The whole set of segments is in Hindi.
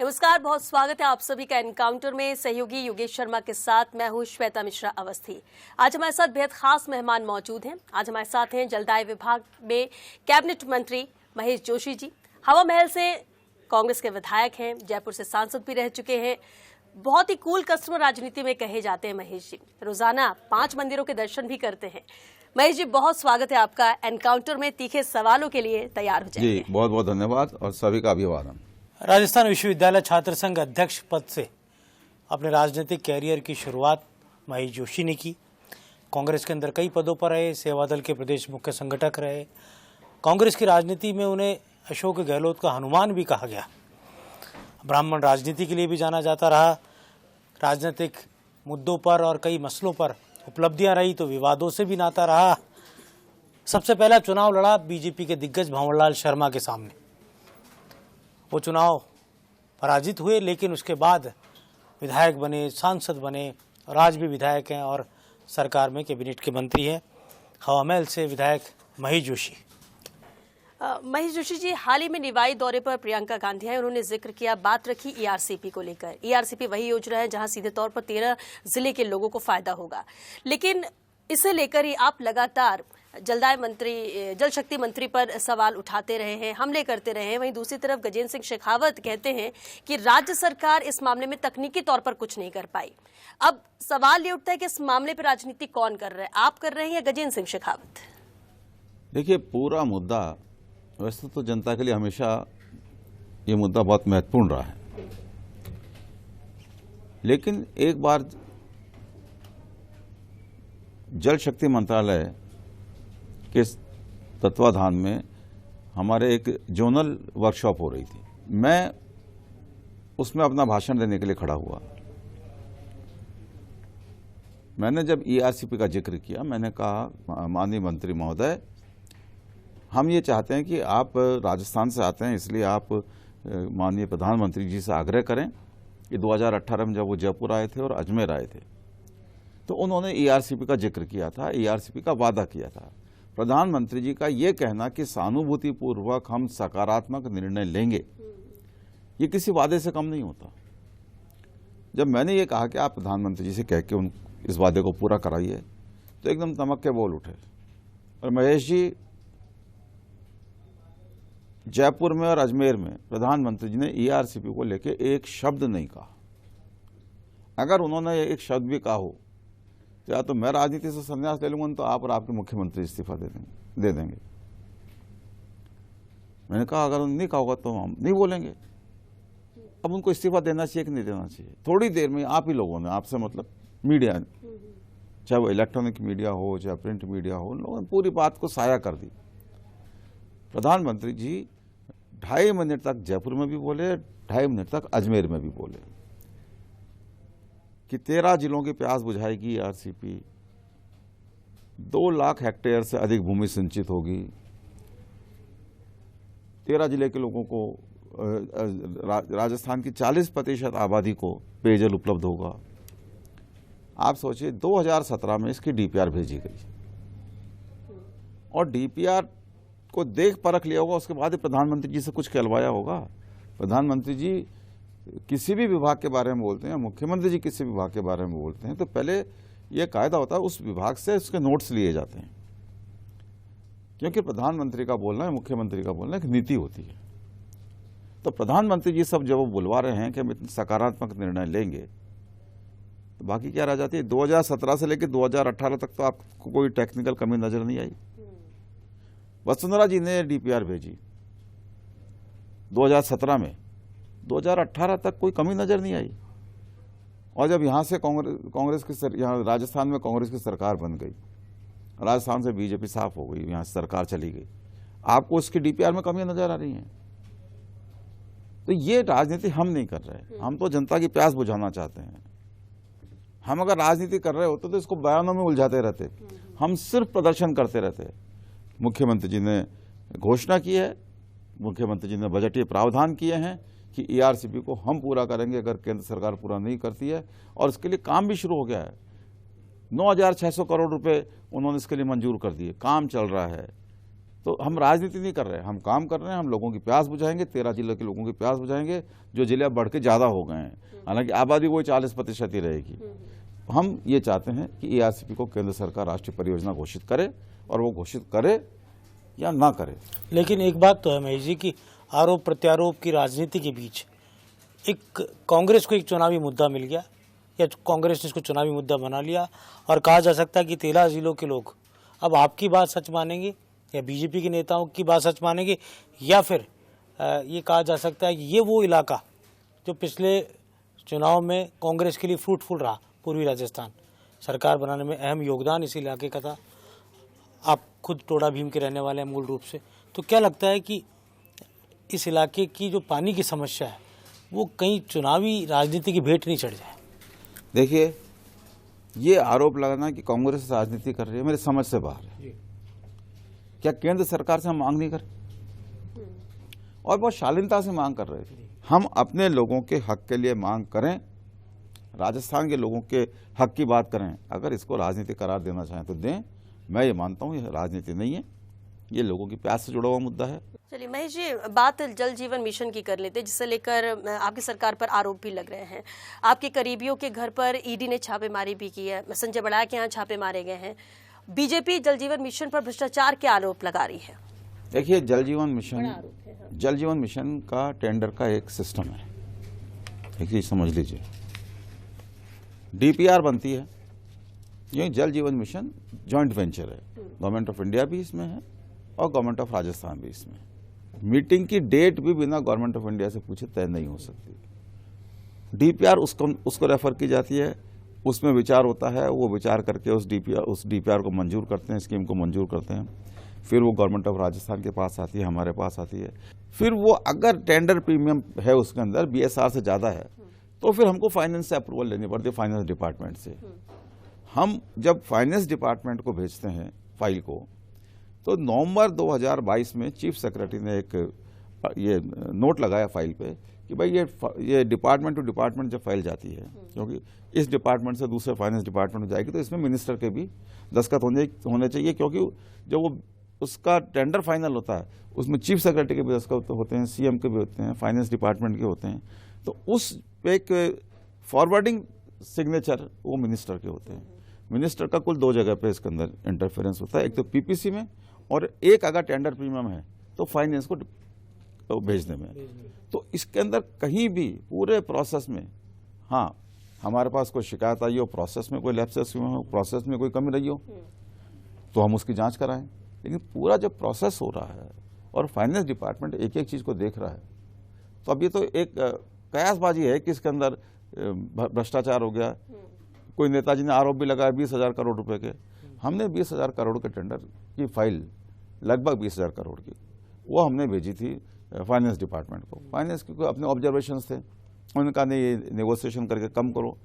नमस्कार, बहुत स्वागत है आप सभी का एनकाउंटर में। सहयोगी योगेश शर्मा के साथ मैं हूं श्वेता मिश्रा अवस्थी। आज हमारे साथ बेहद खास मेहमान मौजूद हैं। आज हमारे साथ हैं जलदाय विभाग में कैबिनेट मंत्री महेश जोशी जी। हवा महल से कांग्रेस के विधायक हैं, जयपुर से सांसद भी रह चुके हैं। बहुत ही कूल कस्टमर राजनीति में कहे जाते हैं महेश जी। रोजाना 5 मंदिरों के दर्शन भी करते हैं। महेश जी, बहुत स्वागत है आपका एनकाउंटर में। तीखे सवालों के लिए तैयार हो जाइए। जी, बहुत बहुत धन्यवाद और सभी का अभिवादन। राजस्थान विश्वविद्यालय छात्र संघ अध्यक्ष पद से अपने राजनीतिक कैरियर की शुरुआत महेश जोशी ने की। कांग्रेस के अंदर कई पदों पर रहे, सेवा दल के प्रदेश मुख्य संगठक रहे। कांग्रेस की राजनीति में उन्हें अशोक गहलोत का हनुमान भी कहा गया। ब्राह्मण राजनीति के लिए भी जाना जाता रहा। राजनीतिक मुद्दों पर और कई मसलों पर उपलब्धियां रही तो विवादों से भी नाता रहा। सबसे पहला चुनाव लड़ा बीजेपी के दिग्गज भंवरलाल शर्मा के सामने। वो चुनाव पराजित हुए, लेकिन उसके बाद विधायक बने, सांसद बने और आज भी विधायक हैं और सरकार में कैबिनेट के मंत्री हैं। हवा महल से विधायक महेश जोशी। महेश जोशी जी, हाल ही में निवाई दौरे पर प्रियंका गांधी आए। उन्होंने जिक्र किया, बात रखी ईआरसीपी को लेकर। ईआरसीपी वही योजना है जहां सीधे तौर पर 13 जिले के लोगों को फायदा होगा, लेकिन इसे लेकर ही आप लगातार जलदाय मंत्री, जल शक्ति मंत्री पर सवाल उठाते रहे हैं, हमले करते रहे हैं। वहीं दूसरी तरफ गजेंद्र सिंह शेखावत कहते हैं कि राज्य सरकार इस मामले में तकनीकी तौर पर कुछ नहीं कर पाई। अब सवाल ये उठता है कि इस मामले पर राजनीति कौन कर रहा है, आप कर रहे हैं या गजेंद्र सिंह शेखावत? देखिए, पूरा मुद्दा वैसे तो जनता के लिए हमेशा ये मुद्दा बहुत महत्वपूर्ण रहा है, लेकिन एक बार जल शक्ति मंत्रालय के तत्वाधान में हमारे एक जोनल वर्कशॉप हो रही थी। मैं उसमें अपना भाषण देने के लिए खड़ा हुआ। मैंने जब ईआरसीपी का जिक्र किया, मैंने कहा, माननीय मंत्री महोदय, हम ये चाहते हैं कि आप राजस्थान से आते हैं, इसलिए आप माननीय प्रधानमंत्री जी से आग्रह करें कि 2018 में जब वो जयपुर आए थे और अजमेर आए थे तो उन्होंने ईआरसीपी का जिक्र किया था, ईआरसीपी का वादा किया था। प्रधानमंत्री जी का ये कहना कि सहानुभूतिपूर्वक हम सकारात्मक निर्णय लेंगे, ये किसी वादे से कम नहीं होता। जब मैंने ये कहा कि आप प्रधानमंत्री जी से कह के इस वादे को पूरा कराइए, तो एकदम तमक के बोल उठे। और महेश जी, जयपुर में और अजमेर में प्रधानमंत्री जी ने ईआरसीपी को लेके एक शब्द नहीं कहा। अगर उन्होंने एक शब्द भी कहा हो तो या तो मैं राजनीति से संन्यास ले लूंगा, तो आप और आपके मुख्यमंत्री इस्तीफा दे देंगे। मैंने कहा, अगर उन्होंने नहीं कहा होगा तो हम नहीं बोलेंगे। अब उनको इस्तीफा देना चाहिए कि नहीं देना चाहिए? थोड़ी देर में आप ही लोगों ने, आपसे मतलब मीडिया, चाहे वो इलेक्ट्रॉनिक मीडिया हो चाहे प्रिंट मीडिया हो, उन लोगों ने पूरी बात को साया कर दी। प्रधानमंत्री जी 2.5 मिनट तक जयपुर में भी बोले, 2.5 मिनट तक अजमेर में भी बोले कि 13 जिलों की प्यास बुझाएगी ईआरसीपी, 2 लाख हेक्टेयर से अधिक भूमि सिंचित होगी, 13 जिले के लोगों को, राजस्थान की 40% आबादी को पेयजल उपलब्ध होगा। आप सोचिए, 2017 में इसकी डीपीआर भेजी गई और डीपीआर को देख परख लिया होगा, उसके बाद ही प्रधानमंत्री जी से कुछ कहलवाया होगा। प्रधानमंत्री जी किसी भी विभाग के बारे में बोलते हैं, मुख्यमंत्री जी किसी विभाग के बारे में बोलते हैं, तो पहले यह कायदा होता है उस विभाग से उसके नोट्स लिए जाते हैं, क्योंकि प्रधानमंत्री का बोलना है, मुख्यमंत्री का बोलना एक नीति होती है। तो प्रधानमंत्री जी सब जब वो बुलवा रहे हैं कि हम इतने सकारात्मक निर्णय लेंगे, तो बाकी क्या रह जाती है? 2017 से लेकर 2018 तक तो आपको कोई टेक्निकल कमी नजर नहीं आई। वसुंधरा जी ने डीपीआर भेजी 2017 में, 2018 तक कोई कमी नजर नहीं आई। और जब यहां से कांग्रेस की यहाँ राजस्थान में कांग्रेस की सरकार बन गई, राजस्थान से बीजेपी साफ हो गई, यहां से सरकार चली गई, आपको उसकी डीपीआर में कमियां नजर आ रही हैं। तो ये राजनीति हम नहीं कर रहे, हम तो जनता की प्यास बुझाना चाहते हैं। हम अगर राजनीति कर रहे होते तो इसको बयानों में उलझाते रहते, हम सिर्फ प्रदर्शन करते रहते। मुख्यमंत्री जी ने घोषणा की है, मुख्यमंत्री जी ने बजटीय प्रावधान किए हैं कि ईआरसीपी को हम पूरा करेंगे अगर केंद्र सरकार पूरा नहीं करती है, और इसके लिए काम भी शुरू हो गया है। 9,600 करोड़ रुपए उन्होंने इसके लिए मंजूर कर दिए, काम चल रहा है। तो हम राजनीति नहीं कर रहे हैं, हम काम कर रहे हैं, हम लोगों की प्यास बुझाएंगे, 13 जिलों के लोगों की प्यास बुझाएंगे, जो जिले अब बढ़ के ज़्यादा हो गए हैं। हालांकि आबादी वही 40% ही रहेगी। हम ये चाहते हैं कि ARCP को केंद्र सरकार राष्ट्रीय परियोजना घोषित करे, और वो घोषित करे या ना करे। लेकिन एक बात तो है महेश जी कि आरोप प्रत्यारोप की राजनीति के बीच एक कांग्रेस को एक चुनावी मुद्दा मिल गया, या कांग्रेस ने इसको चुनावी मुद्दा बना लिया, और कहा जा सकता है कि 13 जिलों के लोग अब आपकी बात सच मानेंगे, या बीजेपी के नेताओं की बात सच मानेंगे, या फिर ये कहा जा सकता है कि ये वो इलाका जो पिछले चुनाव में कांग्रेस के लिए फ्रूटफुल रहा, पूर्वी राजस्थान सरकार बनाने में अहम योगदान इस इलाके का था। आप खुद टोडा भीम के रहने वाले हैं मूल रूप से, तो क्या लगता है कि इस इलाके की जो पानी की समस्या है वो कहीं चुनावी राजनीति की भेंट नहीं चढ़ जाए? देखिए, ये आरोप लगाना कि कांग्रेस राजनीति कर रही है मेरी समझ से बाहर है। क्या केंद्र सरकार से हम मांग नहीं कर रहे, और बहुत शालीनता से मांग कर रहे थे। हम अपने लोगों के हक के लिए मांग करें, राजस्थान के लोगों के हक की बात करें। अगर इसको राजनीति करार देना चाहें तो दें। मैं ये मानता हूँ ये राजनीति नहीं है, ये लोगों की प्यास से जुड़ा हुआ मुद्दा है। चलिए महेश जी, बात जल जीवन मिशन की कर लेते, जिसे लेकर आपकी सरकार पर आरोप भी लग रहे हैं। आपके करीबियों के घर पर ईडी ने छापेमारी भी की है, संजय बड़ाया के यहाँ छापे मारे गए हैं। बीजेपी जल जीवन मिशन पर भ्रष्टाचार के आरोप लगा रही है। देखिए, जल जीवन मिशन का टेंडर का एक सिस्टम है, एक चीज समझ लीजिए। DPR बनती है, ये जल जीवन मिशन जॉइंट वेंचर है, गवर्नमेंट ऑफ इंडिया भी इसमें है और गवर्नमेंट ऑफ राजस्थान भी इसमें है। मीटिंग की डेट भी बिना गवर्नमेंट ऑफ इंडिया से पूछे तय नहीं हो सकती। DPR उसको रेफर की जाती है, उसमें विचार होता है, वो विचार करके उस DPR को मंजूर करते हैं, स्कीम को मंजूर करते हैं। फिर वो गवर्नमेंट ऑफ राजस्थान के पास आती है, हमारे पास आती है। फिर वो अगर टेंडर प्रीमियम है उसके अंदर BSR से ज़्यादा है तो फिर हमको फाइनेंस से अप्रूवल लेनी पड़ती है, फाइनेंस डिपार्टमेंट से। हम जब फाइनेंस डिपार्टमेंट को भेजते हैं फाइल को, तो नवंबर 2022 में चीफ सेक्रेटरी ने एक ये नोट लगाया फाइल पे कि भाई ये डिपार्टमेंट टू डिपार्टमेंट जब फाइल जाती है, क्योंकि इस डिपार्टमेंट से दूसरे फाइनेंस डिपार्टमेंट में जाएगी, तो इसमें मिनिस्टर के भी दस्तखत होने चाहिए, क्योंकि जब वो उसका टेंडर फाइनल होता है उसमें चीफ सेक्रेटरी के भी दस्तखत होते हैं, CM के भी होते हैं, फाइनेंस डिपार्टमेंट के होते हैं। तो उस एक फॉरवर्डिंग सिग्नेचर वो मिनिस्टर के होते हैं। मिनिस्टर का कुल 2 जगह पे इसके अंदर इंटरफेरेंस होता है, एक तो PPC में, और एक अगर टेंडर प्रीमियम है तो फाइनेंस को भेजने में। तो इसके अंदर कहीं भी पूरे प्रोसेस में, हाँ, हमारे पास कोई शिकायत आई हो, प्रोसेस में कोई लैप्सेस हुए हो, प्रोसेस में कोई कमी रही हो, तो हम उसकी जांच कराएं। लेकिन पूरा जब प्रोसेस हो रहा है और फाइनेंस डिपार्टमेंट एक एक चीज़ को देख रहा है, तो अब ये तो एक कयासबाजी है कि इसके अंदर भ्रष्टाचार हो गया। कोई नेताजी ने आरोप भी लगाया 20,000 करोड़ रुपए के। हमने 20,000 करोड़ के टेंडर की फाइल, लगभग 20,000 करोड़ की, वो हमने भेजी थी फाइनेंस डिपार्टमेंट को। फाइनेंस के अपने ऑब्जर्वेशंस थे, उन्होंने कहा नहीं, ये नेगोशिएशन करके कम करो।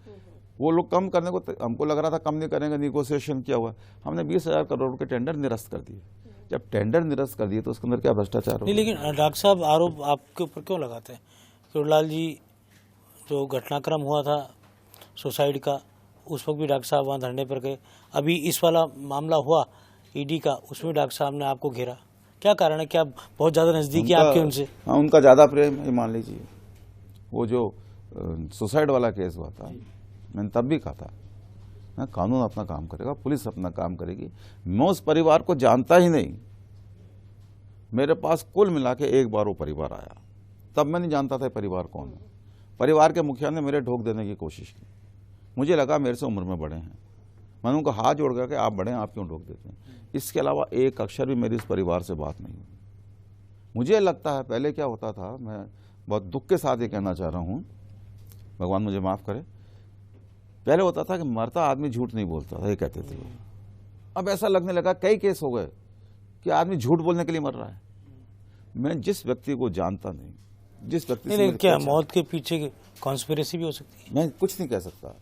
वो लोग कम करने को, हमको लग रहा था कम नहीं करेंगे, नेगोशिएशन किया हुआ। हमने 20,000 करोड़ के टेंडर निरस्त कर दिए। जब टेंडर निरस्त कर दिए तो उसके अंदर क्या भ्रष्टाचार हो? नहीं, लेकिन डॉक्टर साहब आरोप आपके ऊपर क्यों लगाते हैं? चोरलाल जी जो घटनाक्रम हुआ था सुसाइड का, उस वक्त भी डॉक्टर साहब वहाँ धरने पर गए। अभी इस वाला मामला हुआ ईडी का, उसमें डॉक्टर साहब ने आपको घेरा, क्या कारण है? क्या बहुत ज़्यादा नज़दीकी है आपके उनसे? हाँ, उनका ज़्यादा प्रेम है, मान लीजिए। वो जो सुसाइड वाला केस हुआ था, मैंने तब भी कहा था ना, कानून अपना काम करेगा, पुलिस अपना काम करेगी। मैं उस परिवार को जानता ही नहीं, मेरे पास कुल मिला के एक बार वो परिवार आया, तब मैं नहीं जानता था परिवार कौन है। परिवार के मुखिया ने मेरे ढोक देने की कोशिश की, मुझे लगा मेरे से उम्र में बड़े हैं। मैंने उनको हाथ जोड़ गया कि आप बड़े हैं, आप क्यों ढोक देते हैं? इसके अलावा एक अक्षर भी मेरी इस परिवार से बात नहीं हुई। मुझे लगता है पहले क्या होता था, मैं बहुत दुख के साथ ये कहना चाह रहा हूँ, भगवान मुझे माफ़ करे, पहले होता था कि मरता आदमी झूठ नहीं बोलता था, ये कहते थे। अब ऐसा लगने लगा, कई केस हो गए कि आदमी झूठ बोलने के लिए मर रहा है। मैं जिस व्यक्ति को जानता नहीं, जिस व्यक्ति से क्या मौत के पीछे कॉन्स्पिरेसी भी हो सकती है? मैं कुछ नहीं कह सकता।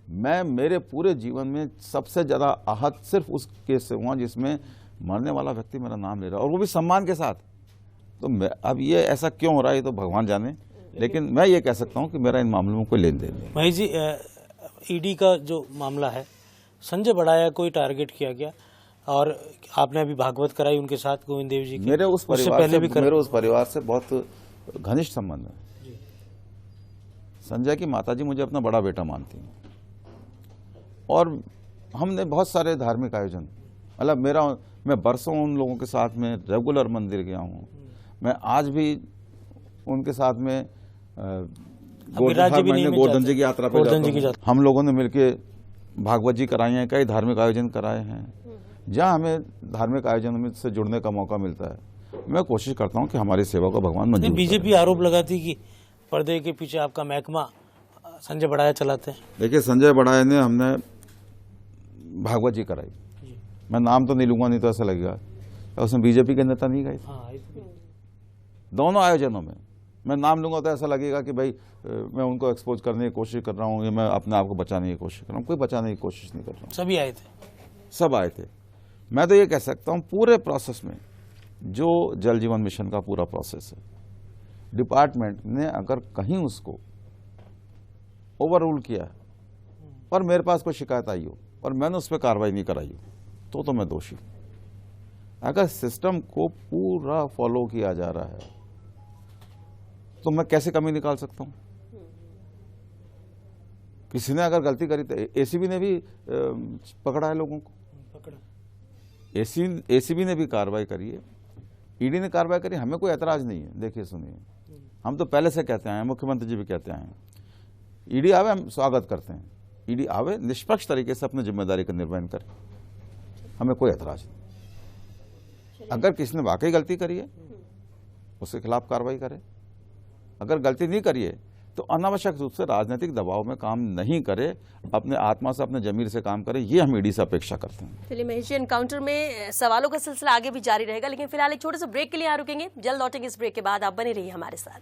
मैं मेरे पूरे जीवन में सबसे ज्यादा आहत सिर्फ उस केस से हुआ जिसमें मरने वाला व्यक्ति मेरा नाम ले रहा, और वो भी सम्मान के साथ। तो मैं अब ये ऐसा क्यों हो रहा है ये तो भगवान जाने, लेकिन मैं ये कह सकता हूँ कि मेरा इन मामलों में कोई लेन देन नहीं। महेश जी, ईडी का जो मामला है, संजय बड़ाया को ही टारगेट किया गया। और आपने अभी भागवत कराई उनके साथ गोविंद देव जी की। मेरे उस परिवार से बहुत घनिष्ठ संबंध है। संजय की माताजी मुझे अपना बड़ा बेटा मानती हैं और हमने बहुत सारे धार्मिक आयोजन, मतलब मैं बरसों उन लोगों के साथ में रेगुलर मंदिर गया हूँ। मैं आज भी उनके साथ में गोवर्धन जी की यात्रा पर जाता हूँ। हम लोगों ने मिलके भागवत जी कराई हैं, कई धार्मिक आयोजन कराए हैं। जहाँ हमें धार्मिक आयोजन में से जुड़ने का मौका मिलता है, मैं कोशिश करता हूँ कि हमारी सेवा को भगवान मंजूर करे। बीजेपी आरोप लगाती कि पर्दे के पीछे आपका महकमा संजय बढ़ाया चलाते हैं। देखिए, संजय बढ़ाया ने हमने भागवत जी कराई, मैं नाम तो नहीं लूंगा, नहीं तो ऐसा लगेगा उसमें बीजेपी के नेता नहीं गए। दोनों आयोजनों में मैं नाम लूंगा तो ऐसा लगेगा कि भाई मैं उनको एक्सपोज करने की कोशिश कर रहा हूँ या मैं अपने आप को बचाने की कोशिश कर रहा हूँ। कोई बचाने की कोशिश नहीं कर रहा हूँ। सभी आए थे, सब आए थे। मैं तो ये कह सकता हूँ पूरे प्रोसेस में जो जल जीवन मिशन का पूरा प्रोसेस है, डिपार्टमेंट ने अगर कहीं उसको ओवर रूल किया है और मेरे पास कोई शिकायत आई हो और मैंने उस पर कार्रवाई नहीं कराई हो तो मैं दोषी हूं। अगर सिस्टम को पूरा फॉलो किया जा रहा है तो मैं कैसे कमी निकाल सकता हूं? किसी ने अगर गलती करी तो एसीबी ने भी पकड़ा है लोगों को, एसीबी ने भी कार्रवाई करी है, ईडी ने कार्रवाई करी, हमें कोई ऐतराज नहीं है। देखिए सुनिए, हम तो पहले से कहते आए हैं, मुख्यमंत्री जी भी कहते आए हैं, ईडी आवे हम स्वागत करते हैं, ईडी आवे निष्पक्ष तरीके से अपनी जिम्मेदारी का निर्वहन करे, हमें कोई ऐतराज नहीं। अगर किसी ने वाकई गलती करी है उसके खिलाफ कार्रवाई करे, अगर गलती नहीं करी है तो अनावश्यक रूप से राजनीतिक दबाव में काम नहीं करे, अपने आत्मा से अपने जमीर से काम करे, ये हम ईडी से अपेक्षा करते हैं। चलिए महेश जी, एनकाउंटर में सवालों का सिलसिला आगे भी जारी रहेगा, लेकिन फिलहाल एक छोटे से ब्रेक के लिए यहाँ रुकेंगे। जल्द लौटेंगे इस ब्रेक के बाद, आप बने रहिए हमारे साथ।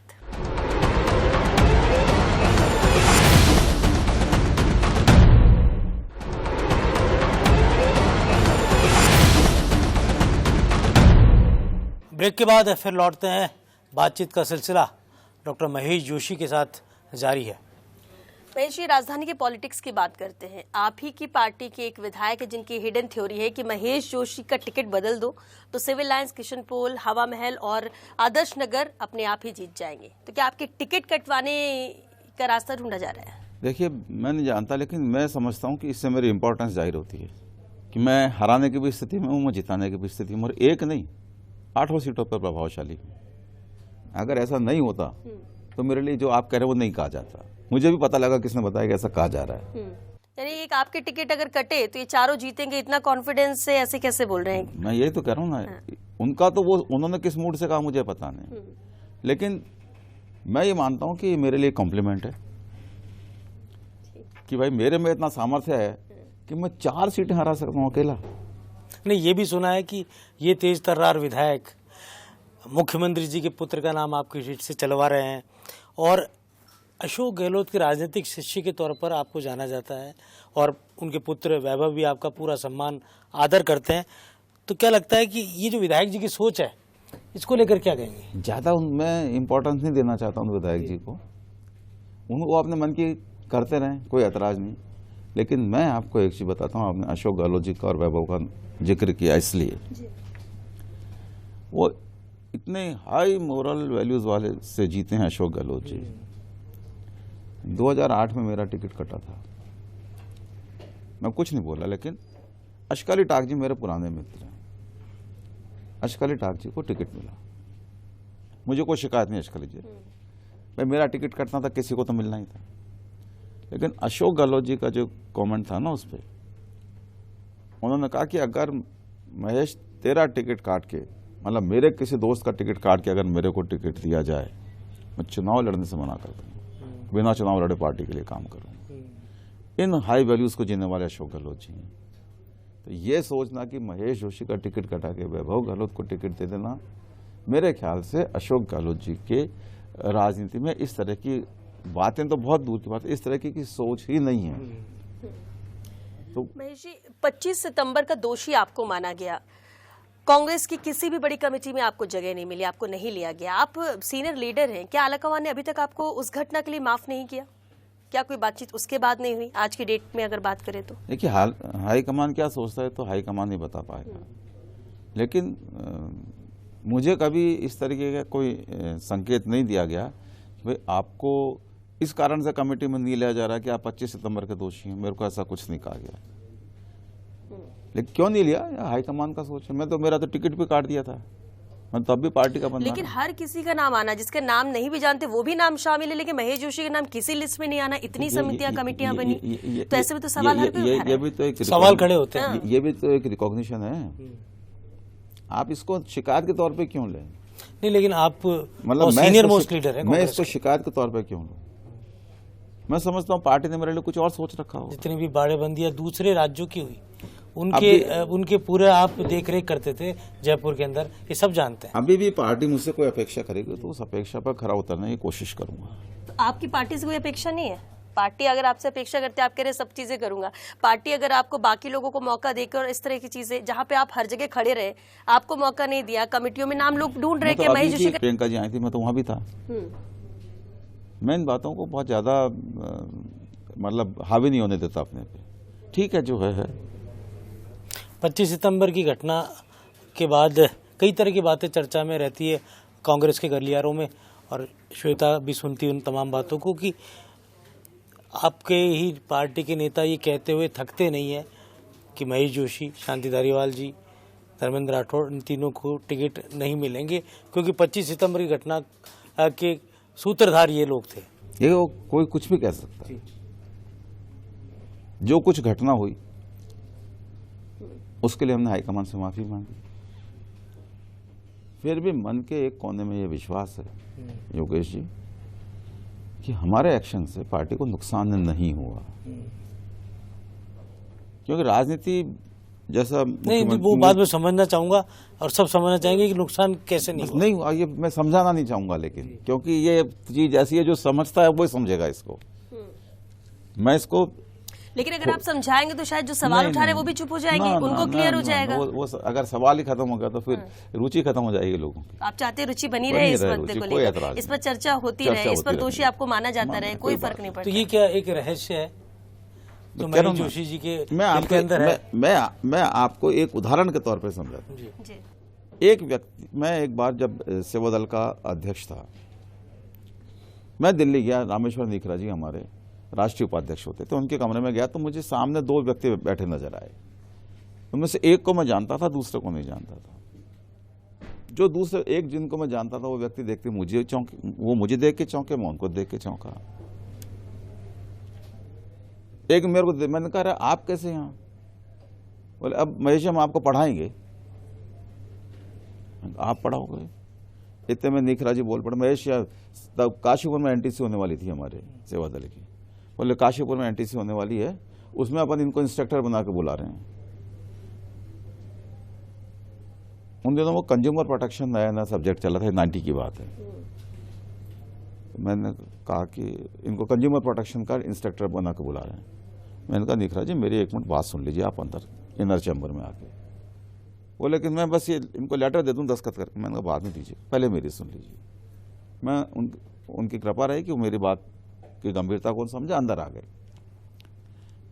ब्रेक के बाद फिर लौटते हैं। बातचीत का सिलसिला डॉक्टर महेश जोशी के साथ जारी है। महेश जी, राजधानी के पॉलिटिक्स की बात करते हैं। आप ही की पार्टी के एक विधायक है जिनकी हिडन थ्योरी है कि महेश जोशी का टिकट बदल दो तो सिविल लाइंस, किशनपोल, हवा महल और आदर्श नगर अपने आप ही जीत जाएंगे। तो क्या आपके टिकट कटवाने का रास्ता ढूंढा जा रहा है? देखिए, मैं नहीं जानता, लेकिन मैं समझता हूँ कि इससे मेरी इंपॉर्टेंस जाहिर होती है कि मैं हराने की भी स्थिति में हूँ, मैं जिताने की भी स्थिति में, और एक नहीं 8 सीटों पर प्रभावशाली। अगर ऐसा नहीं होता तो मेरे लिए जो आप कह रहे हो वो नहीं कहा जाता। मुझे भी पता लगा किसने बताया कि ऐसा कहा जा रहा है। यानी एक आपके टिकट अगर कटे तो ये चारों जीतेंगे, इतना कॉन्फिडेंस से ऐसे कैसे बोल रहे हैं? मैं यही तो कह रहा हूँ ना, उनका तो वो उन्होंने किस मूड से कहा मुझे पता नहीं, लेकिन मैं ये मानता हूँ कि मेरे लिए कॉम्प्लीमेंट है कि भाई मेरे में इतना सामर्थ्य है कि मैं 4 सीटें हरा सकता हूँ अकेला। नहीं, ये भी सुना है कि ये तेज तर्रार विधायक मुख्यमंत्री जी के पुत्र का नाम आपकी सीट से चलवा रहे हैं और अशोक गहलोत के राजनीतिक शिष्य के तौर पर आपको जाना जाता है और उनके पुत्र वैभव भी आपका पूरा सम्मान आदर करते हैं। तो क्या लगता है कि ये जो विधायक जी की सोच है इसको लेकर क्या कहेंगे? ज़्यादा मैं इम्पोर्टेंस नहीं देना चाहता हूँ विधायक जी को, वो अपने मन की करते रहें, कोई ऐतराज़ नहीं। लेकिन मैं आपको एक चीज़ बताता हूँ, आपने अशोक गहलोत जी का और वैभव का जिक्र किया, इसलिए वो इतने हाई मोरल वैल्यूज़ वाले से जीते हैं अशोक गहलोत जी। 2008 में मेरा टिकट कटा था, मैं कुछ नहीं बोला, लेकिन अश्काली टाक जी मेरे पुराने मित्र हैं, अश्काली टाक जी को टिकट मिला, मुझे कोई शिकायत नहीं अश्काली जी। भाई मेरा टिकट कटना था, किसी को तो मिलना ही था। लेकिन अशोक गहलोत जी का जो कमेंट था ना, उस पर उन्होंने कहा कि अगर महेश तेरा टिकट काट के, मतलब मेरे किसी दोस्त का टिकट काट के अगर मेरे को टिकट दिया जाए, मैं चुनाव लड़ने से मना कर दूंगा, बिना चुनाव लड़े पार्टी के लिए काम करूंगा। इन हाई वैल्यूज को जीने वाले अशोक गहलोत जी हैं। तो ये सोचना कि महेश जोशी का टिकट कटा के वैभव गहलोत को टिकट दे देना, मेरे ख्याल से अशोक गहलोत जी के राजनीति में इस तरह की बातें तो बहुत दूर की बात है, इस तरह की सोच ही नहीं है। तो महेश जी, 25 सितंबर का दोषी आपको माना गया, कांग्रेस की किसी भी बड़ी कमेटी में आपको जगह नहीं मिली, आपको नहीं लिया गया, आप सीनियर लीडर हैं, क्या आला कमान ने अभी तक आपको उस घटना के लिए माफ नहीं किया? क्या कोई बातचीत उसके बाद नहीं हुई? आज की डेट में अगर बात करें तो देखिए, हाईकमान क्या सोचता है तो हाईकमान ही बता पाएगा, लेकिन मुझे कभी इस तरीके का कोई संकेत नहीं दिया गया कि भाई आपको इस कारण से कमेटी में नहीं लिया जा रहा कि आप 25 सितंबर के दोषी हैं। मेरे को ऐसा कुछ नहीं कहा गया, लेकिन क्यों नहीं लिया, हाईकमान का सोच है। मेरा तो टिकट भी काट दिया था, मैं तब भी पार्टी का बंदा। लेकिन हर किसी का नाम आना, जिसका नाम नहीं भी जानते वो भी नाम शामिल है, लेकिन महेश जोशी का नाम किसी लिस्ट में नहीं आना, इतनी समितियां कमेटियां बनी, तो ऐसे में तो सवाल हर कोई उठा रहा है। ये भी तो एक सवाल खड़े होते हैं। ये भी तो एक रिकॉग्निशन है। आप इसको शिकायत के तौर पे क्यों लें? नहीं, लेकिन आप मतलब सीनियर मोस्ट लीडर है, मैं इसको शिकायत के तौर पे क्यों लूं? मैं समझता हूँ पार्टी ने मेरे लिए कुछ और सोच रखा हो। जितनी भी बाड़ेबंदियां दूसरे राज्यों की हुई, उनके पूरे आप देख रेख करते थे जयपुर के अंदर, ये सब जानते हैं। अभी भी पार्टी मुझसे कोई अपेक्षा करेगी तो उस अपेक्षा पर खरा उतरने की कोशिश करूंगा। तो आपकी पार्टी से कोई अपेक्षा नहीं है? पार्टी अगर आपसे अपेक्षा करते हैं, आप कह रहे सब चीजें करूंगा, पार्टी अगर आपको बाकी लोगों को मौका देकर इस तरह की चीजें, जहां पे आप हर जगह खड़े रहे, आपको मौका नहीं दिया, कमेटियों में नाम लोग ढूंढ रहे कि महेश जोशी का। प्रियंका जी आई थी, मैं तो वहां भी था। मैं इन बातों को बहुत ज्यादा मतलब हावी नहीं होने देता अपने पे। ठीक है, जो है। 25 सितंबर की घटना के बाद कई तरह की बातें चर्चा में रहती है कांग्रेस के गलियारों में, और श्वेता भी सुनती उन तमाम बातों को कि आपके ही पार्टी के नेता ये कहते हुए थकते नहीं है कि महेश जोशी, शांति धारीवाल जी, धर्मेंद्र राठौड़, इन तीनों को टिकट नहीं मिलेंगे, क्योंकि 25 सितंबर की घटना के सूत्रधार ये लोग थे। ये कोई कुछ भी कह सकता है। जो कुछ घटना हुई उसके लिए हमने हाईकमान से माफी मांगी। फिर भी मन के एक कोने में ये विश्वास है योगेश जी कि हमारे एक्शन से पार्टी को नुकसान नहीं हुआ, क्योंकि राजनीति जैसा नहीं, वो बात मैं समझना चाहूंगा और सब समझना चाहेंगे कि नुकसान कैसे नहीं हुआ। नहीं हुआ, ये मैं समझाना नहीं चाहूंगा, लेकिन क्योंकि ये चीज ऐसी है जो समझता है वो समझेगा इसको। मैं इसको, लेकिन अगर आप समझाएंगे तो शायद जो सवाल उठा रहे हैं वो भी चुप हो जाएंगे, उनको क्लियर हो जाएगा। वो अगर सवाल ही खत्म हो गया तो फिर रुचि खत्म हो जाएगी लोगों की। आप चाहते हैं रुचि बनी रहे इस मुद्दे को लेकर, इस पर चर्चा होती रहे, इस पर दोषी आपको माना जाता रहे, कोई फर्क नहीं पड़ता। तो ये क्या एक रहस्य है जो महेश जोशी जी के दिल के अंदर है? मैं आपको एक उदाहरण के तौर पर समझाता हूं। एक व्यक्ति, मैं एक बार जब सेवा दल का अध्यक्ष था, मैं दिल्ली गया, रामेश्वर निखरा जी हमारे राष्ट्रीय उपाध्यक्ष होते थे, उनके कमरे में गया तो मुझे सामने दो व्यक्ति बैठे नजर आए। उनमें से एक को मैं जानता था, दूसरे को नहीं जानता था। जो दूसरे एक जिनको मैं जानता था वो व्यक्ति देखते मुझे चौंके, वो मुझे देख के चौंके, मैं उनको देख के चौंका। एक मेरे को, मैंने कहा आप कैसे यहाँ? बोले अब महेश हम आपको पढ़ाएंगे। आप पढ़ाओगे? इतने में निखरा जी बोल पड़े, महेश तब काशीपुर में एनटीसी होने वाली थी हमारे सेवा दल की। बोले काशीपुर में एनटीसी होने वाली है, उसमें अपन इनको इंस्ट्रक्टर बना के बुला रहे हैं। उन दिनों वो कंज्यूमर प्रोटेक्शन नया नया सब्जेक्ट चला था, 90 की बात है। तो मैंने कहा कि इनको कंज्यूमर प्रोटेक्शन का इंस्ट्रक्टर बना के बुला रहे हैं। मैंने कहा निखरा जी मेरी एक मिनट बात सुन लीजिए, आप अंदर इनर चैम्बर में आके। वो लेकिन मैं बस ये इनको लेटर दे दूं दस्तखत करके। मैंने कहा बाद में दीजिए, पहले मेरी सुन लीजिए। मैं उनकी कृपा रही कि वो मेरी बात की गंभीरता को समझा, अंदर आ गए।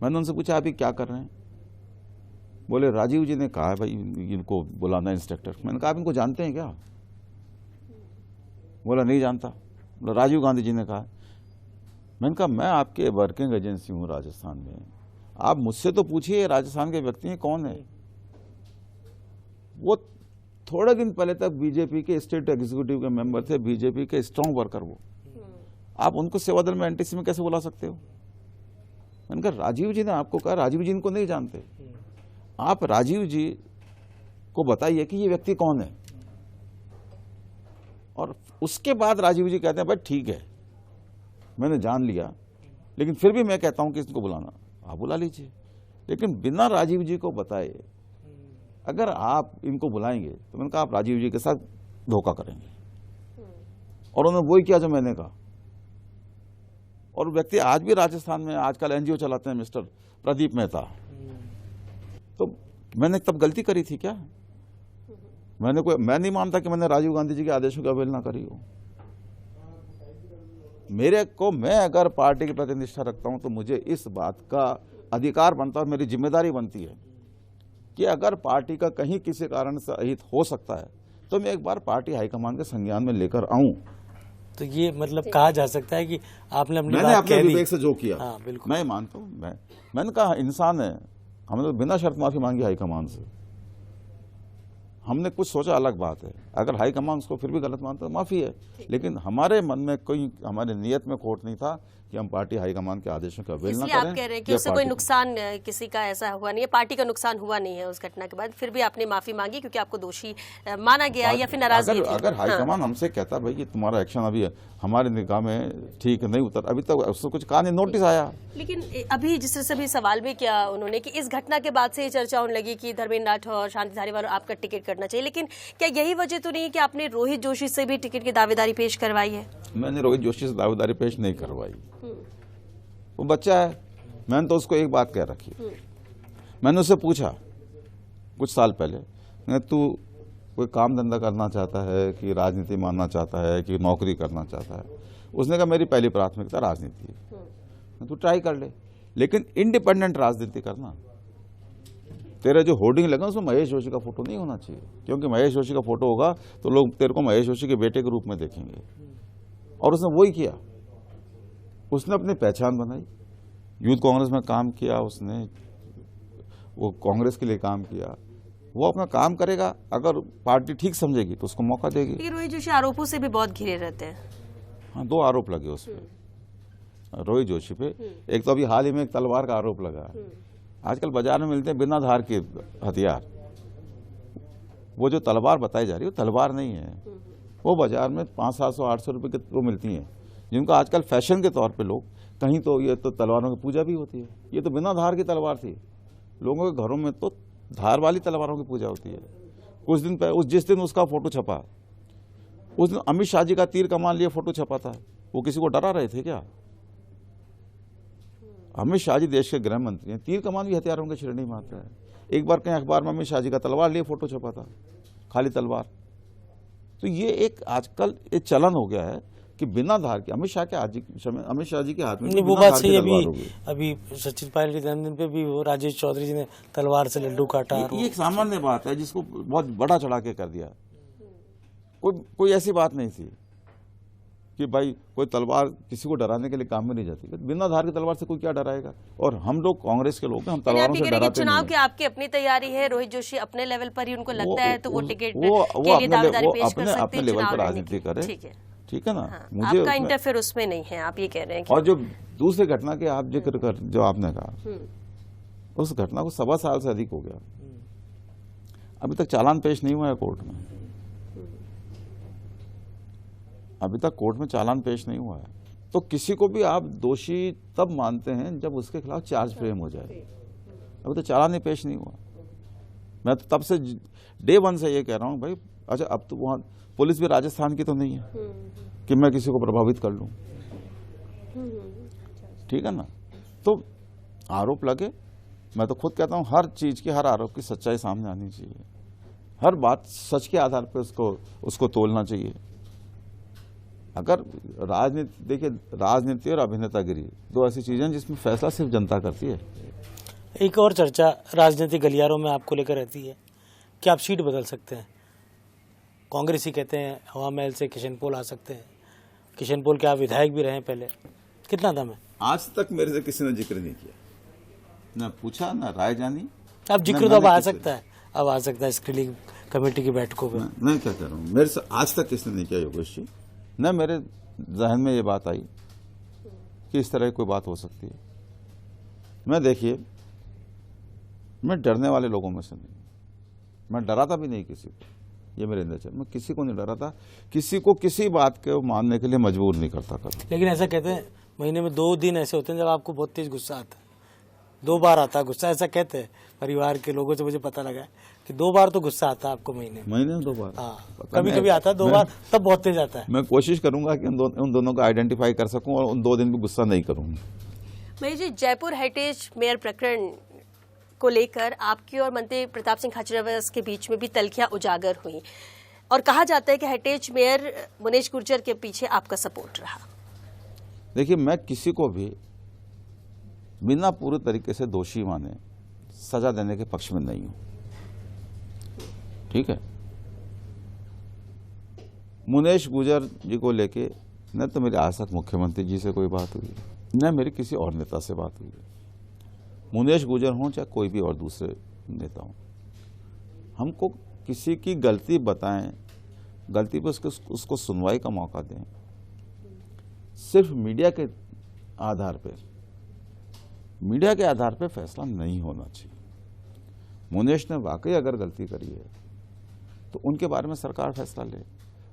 मैंने उनसे पूछा अभी क्या कर रहे हैं? बोले राजीव जी ने कहा है भाई इनको बुलाना इंस्ट्रक्टर। मैंने कहा आप इनको जानते हैं क्या? बोला नहीं जानता। बोला राजीव गांधी जी ने कहा। मैंने कहा मैं आपके वर्किंग एजेंसी हूं राजस्थान में, आप मुझसे तो पूछिए राजस्थान के व्यक्ति हैं कौन है। वो थोड़े दिन पहले तक बीजेपी के स्टेट एग्जीक्यूटिव के मेंबर थे, बीजेपी के स्ट्रांग वर्कर। वो आप उनको सेवा दल में एनटीसी में कैसे बुला सकते हो? मैंने कहा राजीव जी ने आपको कहा, राजीव जी इनको नहीं जानते, आप राजीव जी को बताइए कि ये व्यक्ति कौन है। और उसके बाद राजीव जी कहते हैं भाई ठीक है मैंने जान लिया, लेकिन फिर भी मैं कहता हूं कि इसको बुलाना, आप बुला लीजिए। लेकिन बिना राजीव जी को बताए अगर आप इनको बुलाएंगे तो मैंने कहा आप राजीव जी के साथ धोखा करेंगे। और उन्होंने वही किया जो मैंने कहा। और व्यक्ति आज भी राजस्थान में आजकल एनजीओ चलाते हैं, मिस्टर प्रदीप मेहता। तो मैंने तब गलती करी थी क्या? मैं नहीं मानता कि मैंने राजीव गांधी जी के आदेशों की अवहेलना करी हो। मेरे को, मैं अगर पार्टी के प्रति निष्ठा रखता हूं तो मुझे इस बात का अधिकार बनता है, मेरी जिम्मेदारी बनती है कि अगर पार्टी का कहीं किसी कारण से अहित हो सकता है तो मैं एक बार पार्टी हाईकमान के संज्ञान में लेकर आऊं। तो ये मतलब कहा जा सकता है कि आपने अपनी मैंने बात अपने कह दी। विवेक से जो किया, हाँ, बिल्कुल। मैं मानता हूं। मैंने कहा इंसान है, हमने तो बिना शर्त माफी मांगी हाईकमान से। हमने कुछ सोचा अलग बात है, अगर हाईकमान उसको फिर भी गलत मानता तो माफी है, लेकिन हमारे मन में कोई, हमारे नियत में खोट नहीं था कि हम पार्टी हाईकमान के आदेशों का अवहेलना इसलिए करें। आप कह रहे हैं कि या उससे कोई पार्टी- नुकसान किसी का ऐसा हुआ नहीं है, पार्टी का नुकसान हुआ नहीं है उस घटना के बाद, फिर भी आपने माफी मांगी क्योंकि आपको दोषी माना गया या फिर नाराजगी थी। अगर हाईकमान हमसे कहता भाई कि तुम्हारा एक्शन अभी हमारे निगाह में ठीक नहीं उतर, अभी तक उससे कुछ कहा नहीं, नोटिस आया। लेकिन अभी जिस तरह से भी सवाल भी किया उन्होंने कि इस घटना के बाद से ये चर्चा होने लगी कि धर्मेंद्र राठौर, शांति धारीवाल आपका टिकट कटना चाहिए, लेकिन क्या यही वजह तो नहीं है कि आपने रोहित जोशी से भी टिकट की दावेदारी पेश करवाई है? मैंने रोहित जोशी से दावेदारी पेश नहीं करवाई, वो बच्चा है। मैंने तो उसको एक बात कह रखी, मैंने उससे पूछा कुछ साल पहले, तू कोई काम धंधा करना चाहता है कि राजनीति मानना चाहता है कि नौकरी करना चाहता है? उसने कहा मेरी पहली प्राथमिकता राजनीति है। तू ट्राई कर ले, लेकिन इंडिपेंडेंट राजनीति करना। तेरे जो होर्डिंग लगा उसमें महेश जोशी का फोटो नहीं होना चाहिए, क्योंकि महेश जोशी का फोटो होगा तो लोग तेरे को महेश जोशी के बेटे के रूप में देखेंगे। और उसने वही किया, उसने अपनी पहचान बनाई, यूथ कांग्रेस में काम किया उसने, वो कांग्रेस के लिए काम किया। वो अपना काम करेगा, अगर पार्टी ठीक समझेगी तो उसको मौका देगी। लेकिन रोहित जोशी आरोपों से भी बहुत घिरे रहते हैं। हाँ, 2 आरोप लगे उस पर, रोहित जोशी पे। एक तो अभी हाल ही में एक तलवार का आरोप लगा। आजकल बाजार में मिलते हैं बिना धार के हथियार। वो जो तलवार बताई जा रही है वो तलवार नहीं है, वो बाजार में 500-700-800 रुपए के वो मिलती हैं, जिनको आजकल फैशन के तौर पे लोग, कहीं तो ये तो तलवारों की पूजा भी होती है। ये तो बिना धार की तलवार थी, लोगों के घरों में तो धार वाली तलवारों की पूजा होती है। कुछ दिन पहले जिस दिन उसका फोटो छपा, उस दिन अमित शाह जी का तीर कमान लिए फोटो छपा था। वो किसी को डरा रहे थे क्या? अमित शाह जी देश के गृह मंत्री हैं, तीर कमान भी हथियारों की श्रेणी में आता है। एक बार कहीं अखबार में अमित शाह जी का तलवार लिए फोटो छपा था, खाली तलवार। तो ये एक आजकल ये चलन हो गया है कि बिना धार के अमित शाह जी के हाथ में वो बात सही। अभी सचिन पायलट के जन्मदिन पे भी वो राजेश चौधरी जी ने तलवार से लड्डू काटा। ये एक सामान्य बात है जिसको बहुत बड़ा चढ़ा के कर दिया। कोई ऐसी बात नहीं थी कि भाई कोई तलवार किसी को डराने के लिए काम में नहीं जाती। बिना धार की तलवार से कोई क्या डराएगा? और हम लोग कांग्रेस के लोग हैं, हम तलवारों से डराते चुनाव नहीं की आपकी अपनी तैयारी है, रोहित जोशी अपने लेवल पर ही उनको लगता है तो वो टिकट वो के लिए दावेदारी पेश कर सकते अपने हैं, लेवल चुनाव पर लड़ने राजनीति की। करे, ठीक है ना। हाँ, मुझे आपका इंटरफेयर उसमें नहीं है, आप ये कह रहे हैं कि... और जो दूसरी घटना के आप जिक्र कर जो आपने कहा, उस घटना को 1.25 साल से अधिक हो गया, अभी तक चालान पेश नहीं हुआ है कोर्ट में। अभी तक कोर्ट में चालान पेश नहीं हुआ है। तो किसी को भी आप दोषी तब मानते हैं जब उसके खिलाफ चार्ज फ्रेम हो जाए। अभी तो चालान ही पेश नहीं हुआ। मैं तो तब से डे 1 से ये कह रहा हूं भाई, अच्छा अब तो वहां पुलिस भी राजस्थान की तो नहीं है कि मैं किसी को प्रभावित कर लूं, ठीक है ना। तो आरोप लगे, मैं तो खुद कहता हूं हर चीज की, हर आरोप की सच्चाई सामने आनी चाहिए। हर बात सच के आधार पर उसको तोलना चाहिए। अगर राजनीति, देखिए राजनीति और अभिनेतागिरी 2 ऐसी चीजें जिसमें फैसला सिर्फ जनता करती है। एक और चर्चा राजनीतिक गलियारों में आपको लेकर रहती है कि आप सीट बदल सकते हैं। कांग्रेसी कहते हैं हवा महल से किशन पोल आ सकते हैं। किशन पोल के आप विधायक भी रहे पहले, कितना दम है? आज तक मेरे से किसी ने जिक्र नहीं किया, ना पूछा, ना राय जानी। अब जिक्र तो अब आ सकता है, अब आ सकता है स्क्रीनिंग कमेटी की बैठकों में। मैं क्या कह रहा हूँ, मेरे से आज तक किसने नहीं किया योगेश जी। न मेरे जहन में ये बात आई कि इस तरह की कोई बात हो सकती है। मैं देखिए, मैं डरने वाले लोगों में से नहीं, मैं डराता भी नहीं किसी को, ये मेरे अंदर मैं किसी को नहीं डराता, किसी को किसी बात को मानने के लिए मजबूर नहीं करता कभी। लेकिन ऐसा कहते हैं महीने में 2 दिन ऐसे होते हैं जब आपको बहुत तेज गुस्सा आता है, 2 बार आता है गुस्सा, ऐसा कहते हैं परिवार के लोगों से मुझे पता लगा है कि 2 बार तो गुस्सा आता है आपको महीने में 2 बार। हाँ, कभी कभी आता है 2 बार, तब बहुत तेज आता है। मैं कोशिश करूंगा कि उन दोनों को आइडेंटिफाई कर सकूं और उन 2 दिन भी गुस्सा नहीं करूंगा। महेश जी, जयपुर हेरिटेज मेयर प्रकरण को लेकर आपकी और मंत्री प्रताप सिंह खाचरियावास के बीच में भी तल्खियां उजागर हुई और कहा जाता है कि हेरिटेज मेयर मुनेश गुर्जर के पीछे आपका सपोर्ट रहा। देखिए, मैं किसी को भी बिना पूरे तरीके से दोषी माने सजा देने के पक्ष में नहीं हूं। ठीक है, मुनेश गुजर जी को लेके न तो मेरी आज तक मुख्यमंत्री जी से कोई बात हुई है, न मेरी किसी और नेता से बात हुई है। मुनेश गुजर हों चाहे कोई भी और दूसरे नेता हों, हमको किसी की गलती बताएं, गलती पर उसको सुनवाई का मौका दें। सिर्फ मीडिया के आधार पे फैसला नहीं होना चाहिए। मुनेश ने वाकई अगर गलती करी है तो उनके बारे में सरकार फैसला ले,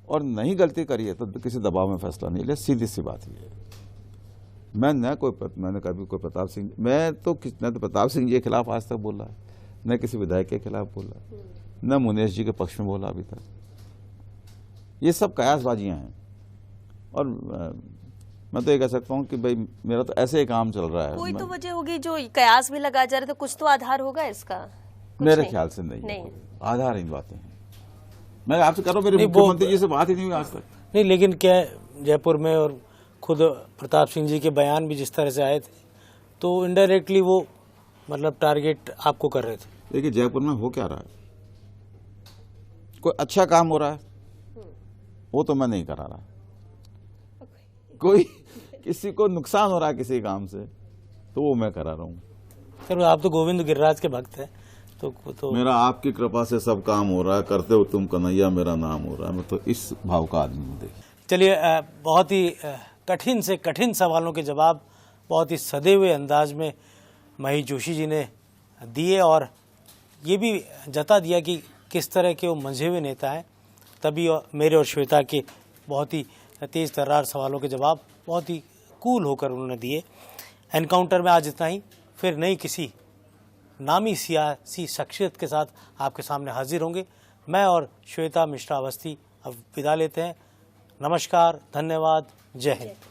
और नहीं गलती करी है तो किसी दबाव में फैसला नहीं ले। सीधी सी बात ही है। मैंने कभी कोई प्रताप सिंह, मैं तो प्रताप सिंह जी के खिलाफ आज तक बोला है, न किसी विधायक के खिलाफ बोला, न मुनेश जी के पक्ष में बोला अभी तक। ये सब कयासबाजियां हैं। और मैं तो ये कह सकता हूं कि भाई मेरा तो ऐसे ही काम चल रहा है। कोई तो वजह होगी जो कयास भी लगा जा रहे, तो कुछ तो आधार होगा इसका। मेरे ख्याल से नहीं। आधार इन बातें हैं। मैं आपसे कर रहा हूं, मेरे मुख्यमंत्री जी से बात ही नहीं हुई आज तक। नहीं, लेकिन क्या जयपुर में और खुद प्रताप सिंह जी के बयान भी जिस तरह से आए थे, तो इनडायरेक्टली वो मतलब टारगेट आपको कर रहे थे। देखिए, जयपुर में हो क्या रहा है, कोई अच्छा काम हो रहा है वो तो मैं नहीं करा रहा, कोई किसी को नुकसान हो रहा है किसी काम से तो वो मैं करा रहा हूँ। सर, आप तो गोविंद गिरिराज के भक्त हैं, तो मेरा आपकी कृपा से सब काम हो रहा है, करते हो तुम कन्हैया मेरा नाम हो रहा है। मैं तो इस भाव का आदमी हूँ। देखिए, चलिए, बहुत ही कठिन से कठिन सवालों के जवाब बहुत ही सधे हुए अंदाज में महेश जोशी जी ने दिए, और ये भी जता दिया कि किस तरह के वो मंझे हुए नेता हैं। तभी मेरे और श्वेता के बहुत ही तेज तर्रार सवालों के जवाब बहुत ही कूल होकर उन्होंने दिए। एनकाउंटर में आज इतना ही, फिर नई किसी नामी सियासी शख्सियत के साथ आपके सामने हाजिर होंगे। मैं और श्वेता मिश्रा अवस्थी अब विदा लेते हैं। नमस्कार, धन्यवाद, जय हिंद।